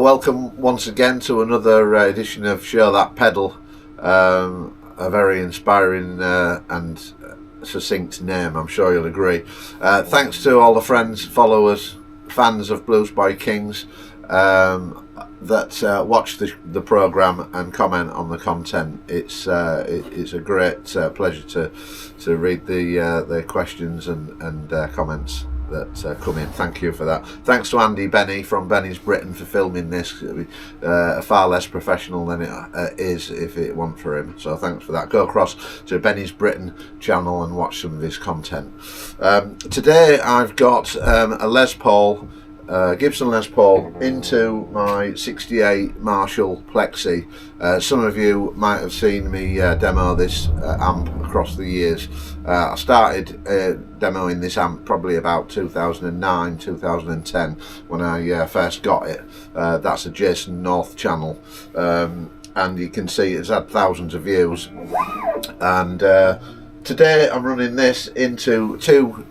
Welcome once again to another edition of Show That Pedal, a very inspiring and succinct name, I'm sure you'll agree. Thanks to all the friends, followers, fans of Blues Boy Kings that watch the programme and comment on the content. It's a great pleasure to read the questions and comments that come in. Thank you for that. Thanks to Andy Benny from Benny's Britain for filming this. Far less professional than it is if it weren't for him, so thanks for that. Go across to Benny's Britain channel and watch some of his content. Today I've got a Les Paul, Gibson Les Paul into my 68 Marshall Plexi. Some of you might have seen me demo this amp across the years. I started demoing this amp probably about 2009, 2010 when I first got it. That's a Jason North channel, and you can see it's had thousands of views. And today I'm running this into two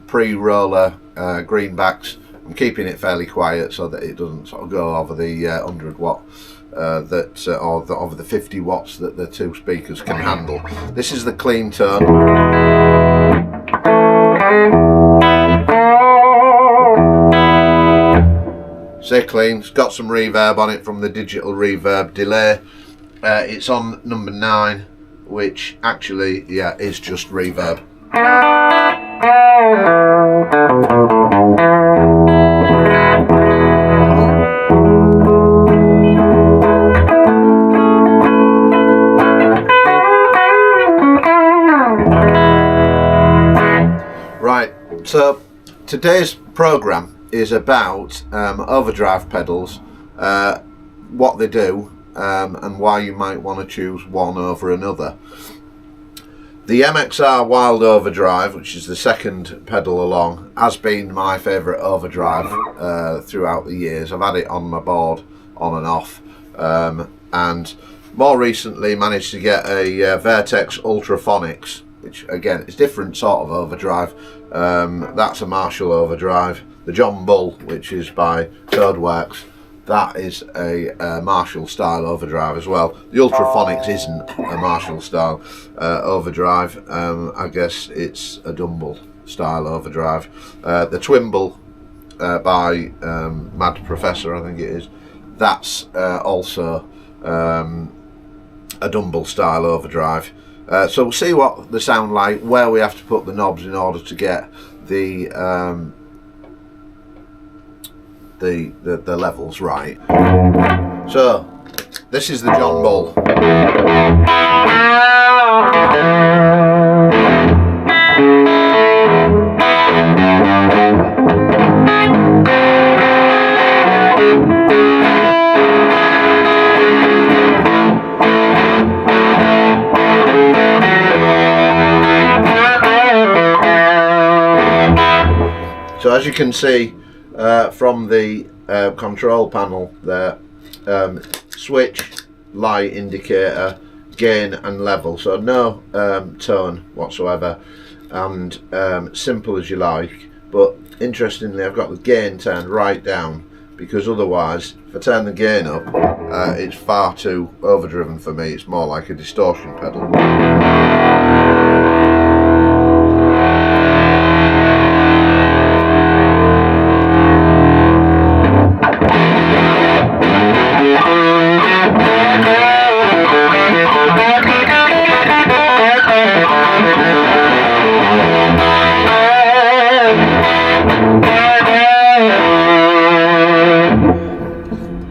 pre-roller greenbacks. I'm keeping it fairly quiet so that it doesn't sort of go over the 100 watt or over the 50 watts that the two speakers can handle. This is the clean tone. Say clean. It's got some reverb on it from the digital reverb delay. It's on number 9, which actually, yeah, is just reverb. Right, so today's program is about overdrive pedals, what they do, and why you might want to choose one over another. The MXR Wylde overdrive, which is the second pedal along, has been my favourite overdrive throughout the years. I've had it on my board on and off, and more recently managed to get a Vertex Ultraphonics, which again is different sort of overdrive. That's a Marshall overdrive. The John Bull, which is by Codeworks, that is a Marshall style overdrive as well. The Ultraphonics isn't a Marshall style overdrive. I guess it's a Dumble style overdrive. The Twimble by Mad Professor, I think it is, that's also a Dumble style overdrive. So we'll see what they sound like, where we have to put the knobs in order to get the levels right. So this is the John Bull. So as you can see from the control panel there, switch, light indicator, gain and level, so no tone whatsoever, and simple as you like. But interestingly, I've got the gain turned right down, because otherwise if I turn the gain up, it's far too overdriven for me. It's more like a distortion pedal.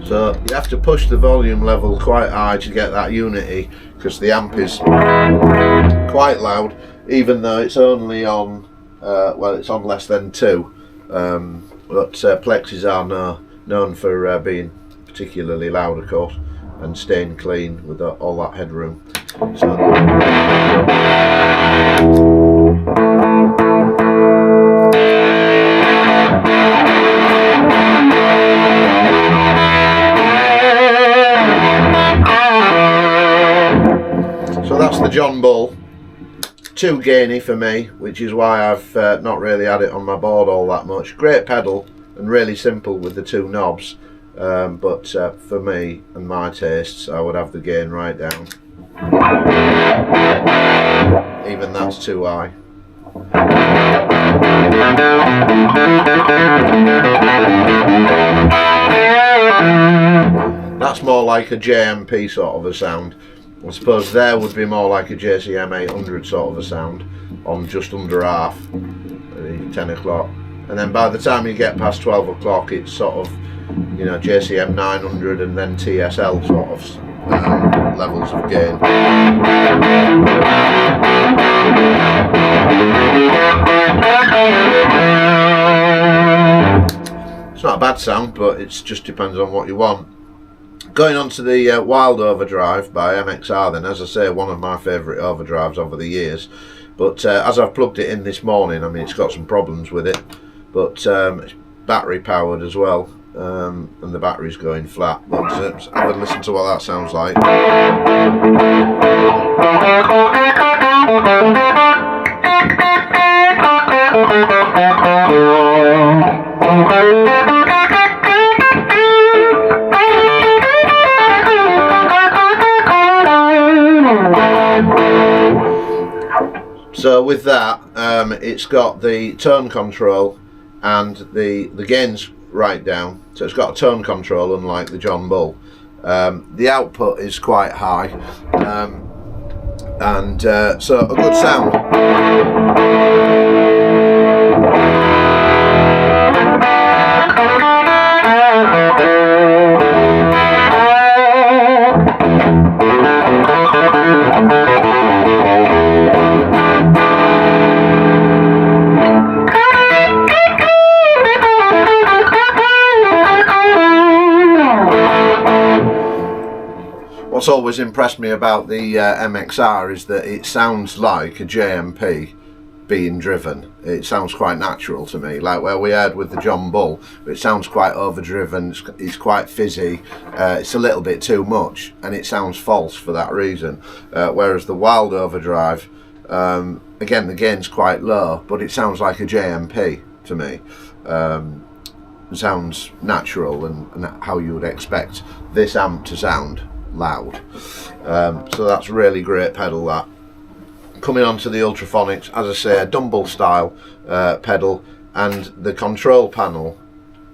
So you have to push the volume level quite high to get that unity, because the amp is quite loud, even though it's only on, well, it's on less than 2. But Plexis are known for being particularly loud, of course, and staying clean with all that headroom. So So that's the John Bull. Too gainy for me, which is why I've not really had it on my board all that much. Great pedal and really simple with the two knobs, but for me and my tastes, I would have the gain right down. Even that's too high. That's more like a JMP sort of a sound. I suppose there would be more like a JCM 800 sort of a sound on just under half, 10 o'clock. And then by the time you get past 12 o'clock, it's sort of, you know, JCM 900 and then TSL sort of levels of gain. It's not a bad sound, but it just depends on what you want. Going on to the Wylde overdrive by MXR then, as I say, one of my favourite overdrives over the years. But as I've plugged it in this morning, I mean, it's got some problems with it, but it's battery powered as well, and the battery's going flat. But have a listen to what that sounds like. So with that, it's got the tone control and the gain's right down. So it's got a tone control unlike the John Bull. The output is quite high, and so a good sound. What's always impressed me about the MXR is that it sounds like a JMP being driven. It sounds quite natural to me, like where we heard with the John Bull. It sounds quite overdriven, it's quite fizzy, it's a little bit too much, and it sounds false for that reason. Whereas the Wylde overdrive, again, the gain's quite low, but it sounds like a JMP to me. It sounds natural and how you would expect this amp to sound. Loud. So that's really great pedal, that. Coming on to the Ultraphonics, as I say, a Dumble style pedal, and the control panel,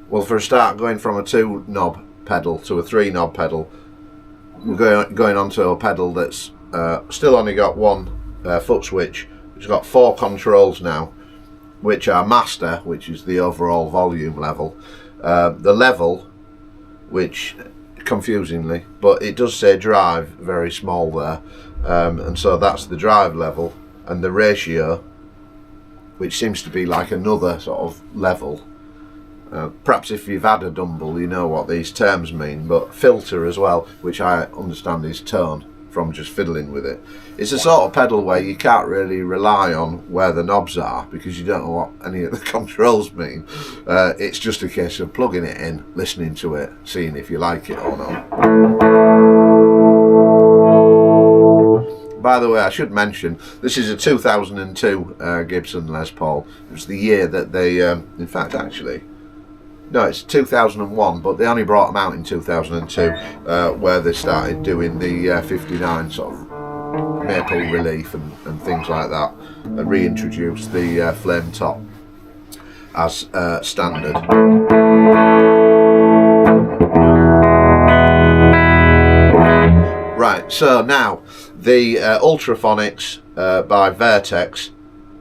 well, for a start, going from a 2-knob pedal to a 3-knob pedal, we're going on to a pedal that's still only got one foot switch. It's got 4 controls now, which are master, which is the overall volume level, the level, which confusingly, but it does say drive very small there, and so that's the drive level, and the ratio, which seems to be like another sort of level. Perhaps if you've had a Dumble you know what these terms mean, but filter as well, which I understand is tone from just fiddling with it. It's a sort of pedal where you can't really rely on where the knobs are because you don't know what any of the controls mean. It's just a case of plugging it in, listening to it, seeing if you like it or not. By the way, I should mention, this is a 2002 Gibson Les Paul. It was the year that they, in fact actually, no, it's 2001, but they only brought them out in 2002, where they started doing the 59 sort of maple relief and things like that, and reintroduced the flame top as standard. Right, so now the Ultraphonics by Vertex,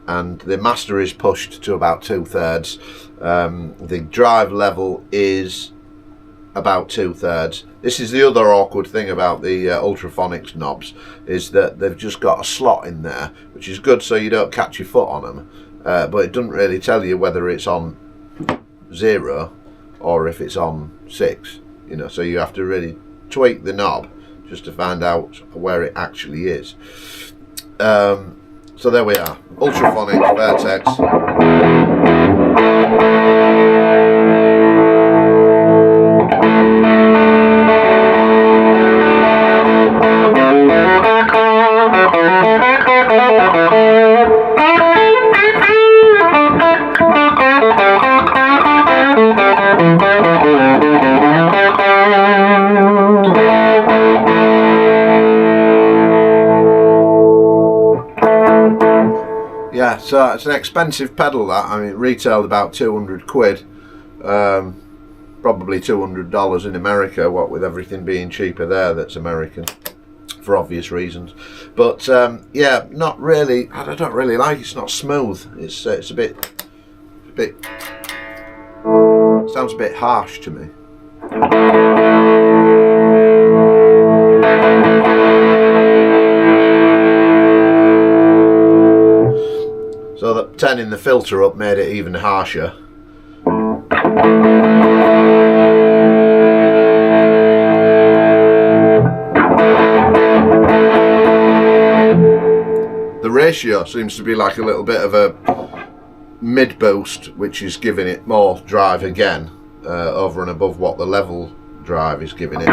and the master is pushed to about 2/3. The drive level is about 2/3. This is the other awkward thing about the Ultraphonics knobs, is that they've just got a slot in there, which is good so you don't catch your foot on them, but it doesn't really tell you whether it's on 0 or if it's on 6, you know, so you have to really tweak the knob just to find out where it actually is. So there we are, Ultraphonics Vertex. Yeah, so it's an expensive pedal that. I mean, it retailed about 200 quid, probably $200 in America, what with everything being cheaper there that's American, for obvious reasons. But yeah, not really, I don't really like it. It's not smooth. It's a bit, sounds a bit harsh to me. So that turning the filter up made it even harsher. The ratio seems to be like a little bit of a mid boost, which is giving it more drive again, over and above what the level drive is giving it.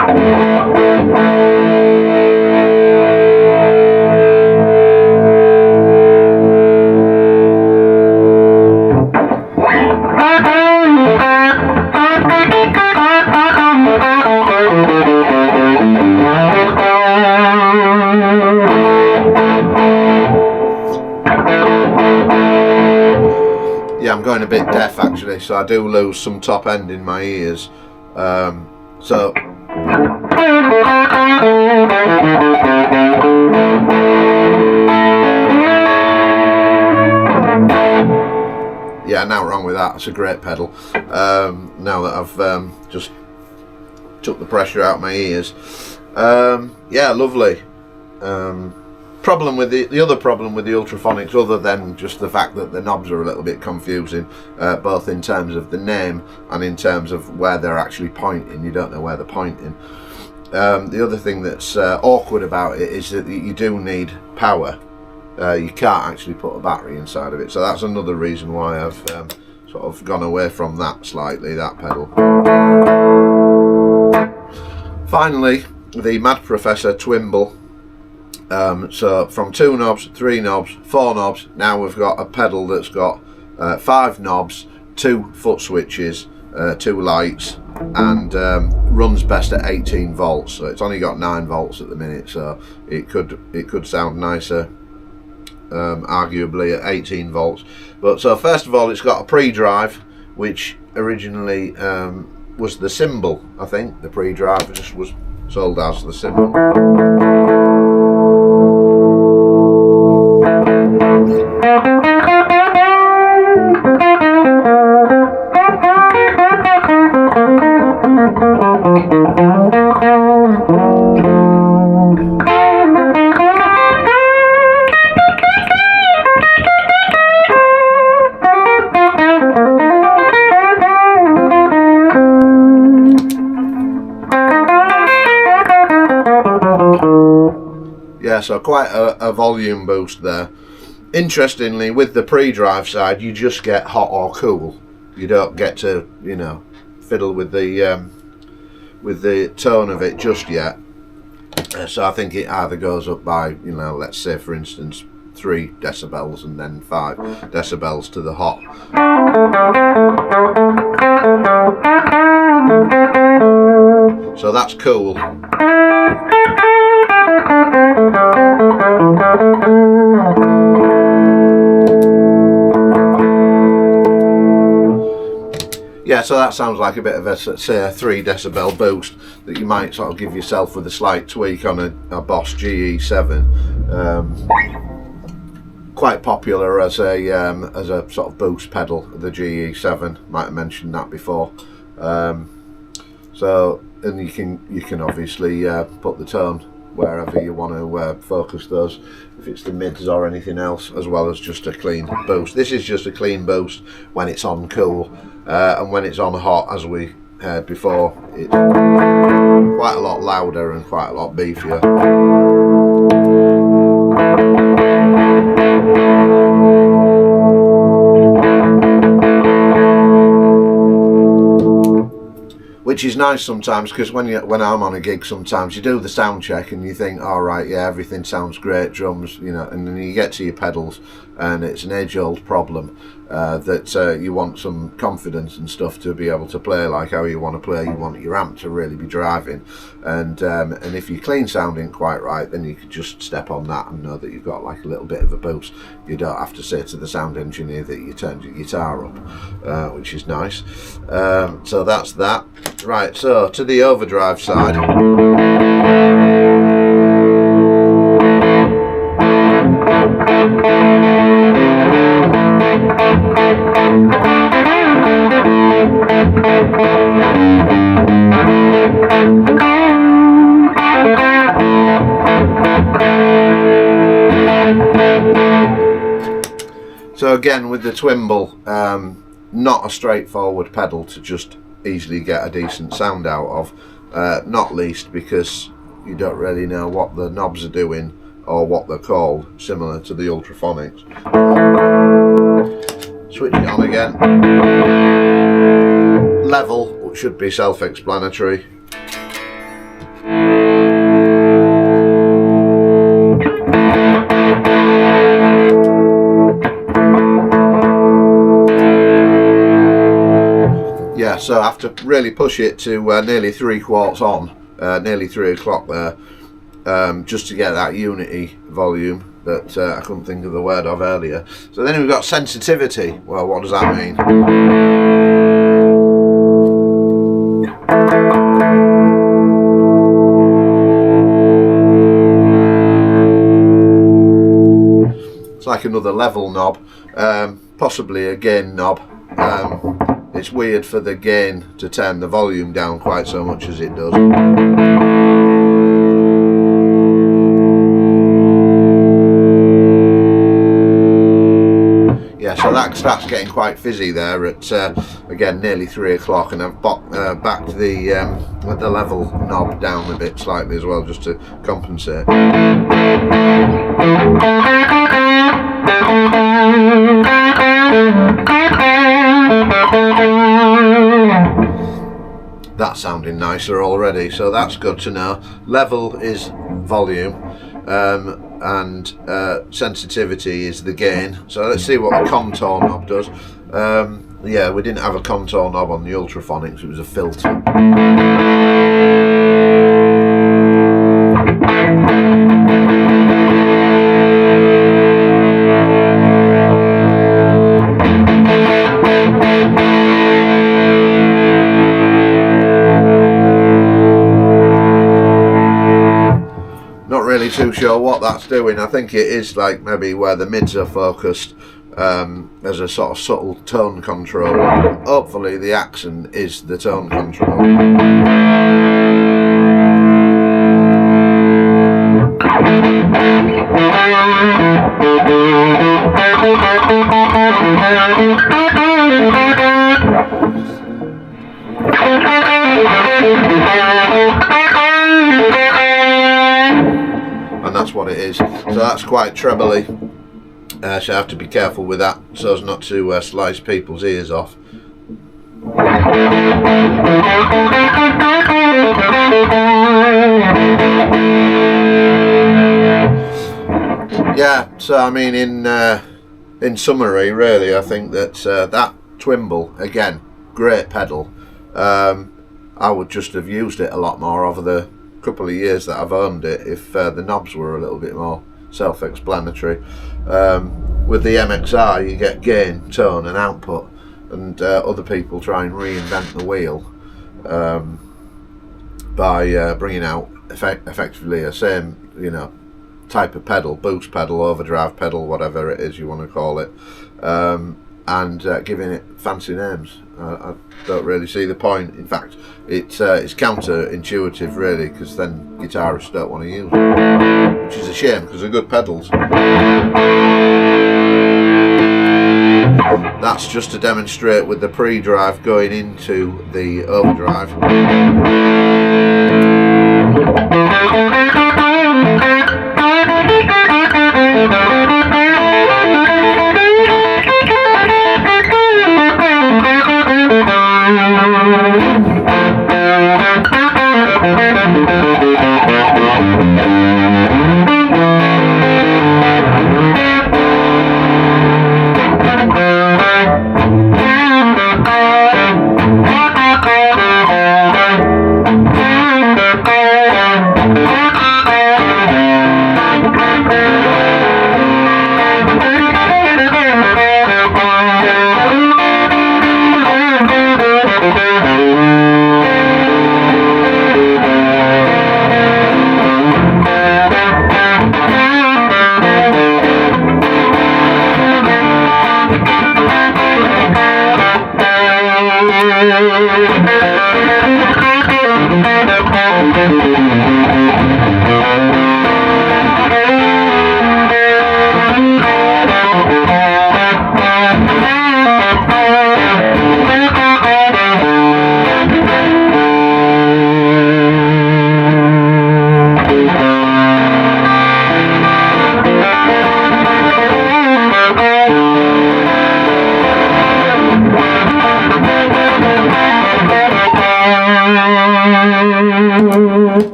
Yeah, I'm going a bit deaf actually, so I do lose some top end in my ears. So yeah, now wrong with that. It's a great pedal. Now that I've just took the pressure out of my ears. Yeah, lovely. Problem with the other problem with the Ultraphonics, other than just the fact that the knobs are a little bit confusing, both in terms of the name and in terms of where they're actually pointing. You don't know where they're pointing. The other thing that's awkward about it is that you do need power. You can't actually put a battery inside of it, so that's another reason why I've sort of gone away from that slightly, that pedal. Finally, the Mad Professor Twimble. So from 2 knobs, 3 knobs, 4 knobs, now we've got a pedal that's got 5 knobs, 2 foot switches, 2 lights, and runs best at 18 volts. So it's only got 9 volts at the minute, so it could sound nicer, arguably at 18 volts. But so first of all, it's got a pre-drive, which originally was the symbol. I think the pre-drive just was sold as the symbol. Yeah, so quite a volume boost there. Interestingly, with the pre-drive side, you just get hot or cool. You don't get to, you know, fiddle with the tone of it just yet. So I think it either goes up by, you know, let's say for instance 3 decibels and then 5 decibels to the hot. So that's cool. Yeah, so that sounds like a bit of a, say, a 3 decibel boost that you might sort of give yourself with a slight tweak on a Boss GE7. Quite popular as a sort of boost pedal, the GE7. Might have mentioned that before. So, and you can obviously put the tone wherever you want to focus those, if it's the mids or anything else, as well as just a clean boost. This is just a clean boost when it's on cool, and when it's on hot, as we heard before, it's quite a lot louder and quite a lot beefier. which is nice sometimes, because when I'm on a gig, sometimes you do the sound check and you think, all right, yeah, everything sounds great, drums, you know, and then you get to your pedals and it's an age-old problem that you want some confidence and stuff to be able to play like how you want to play. You want your amp to really be driving, and if your clean sound ain't quite right, then you could just step on that and know that you've got like a little bit of a boost. You don't have to say to the sound engineer that you turned your guitar up, which is nice. So that's that. Right, so to the overdrive side. So again, with the Twimble, not a straightforward pedal to just easily get a decent sound out of, not least because you don't really know what the knobs are doing or what they're called, similar to the Ultraphonics. Switch it on again. Level, which should be self-explanatory. Yeah, so I have to really push it to nearly 3/4 on, nearly 3 o'clock there, just to get that unity volume that I couldn't think of the word of earlier. So then we've got sensitivity. Well, what does that mean? It's like another level knob, possibly a gain knob. It's weird for the gain to turn the volume down quite so much as it does. Yeah, so that starts getting quite fizzy there at again nearly 3 o'clock, and I've backed the level knob down a bit slightly as well, just to compensate. That's sounding nicer already, so that's good to know. Level is volume, and sensitivity is the gain. So let's see what the contour knob does. Yeah, we didn't have a contour knob on the Ultraphonics, it was a filter. Too sure what that's doing. I think it is like maybe where the mids are focused, as a sort of subtle tone control. Hopefully the accent is the tone control. And that's what it is. So that's quite trebly, so I have to be careful with that so as not to slice people's ears off. Yeah, so I mean, in summary, really, I think that that Twimble, again, great pedal. I would just have used it a lot more over the couple of years that I've owned it if the knobs were a little bit more self-explanatory. With the MXR, you get gain, tone and output, and other people try and reinvent the wheel by bringing out effectively a same, you know, type of pedal, boost pedal, overdrive pedal, whatever it is you want to call it, and giving it fancy names. I don't really see the point. In fact, it's counter-intuitive really, because then guitarists don't want to use it, which is a shame because they're good pedals. That's just to demonstrate with the pre-drive going into the overdrive.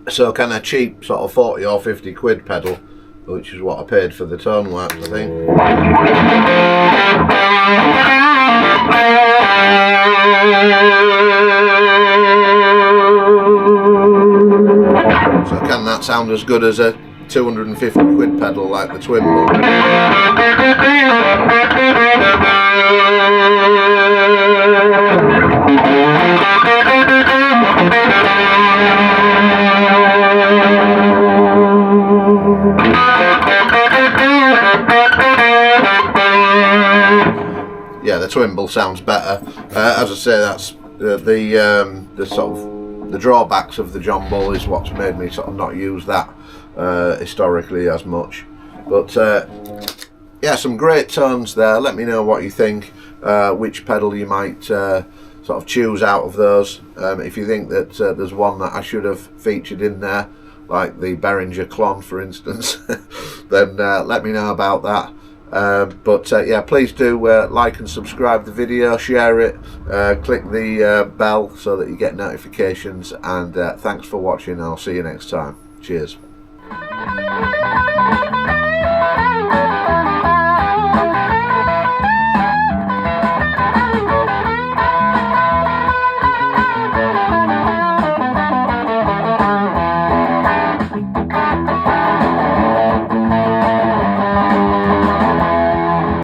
So kind of cheap sort of 40 or 50 quid pedal, which is what I paid for the tone lapse, I think. So can that sound as good as a 250 quid pedal like the Twimble? Yeah, the Twimble sounds better. As I say, that's the sort of the drawbacks of the John Bull is what's made me sort of not use that historically as much. But yeah, some great tones there. Let me know what you think, which pedal you might sort of choose out of those. If you think that there's one that I should have featured in there, like the Behringer Klon for instance, then let me know about that. But yeah, please do like and subscribe the video, share it, click the bell so that you get notifications, and thanks for watching. I'll see you next time. Cheers.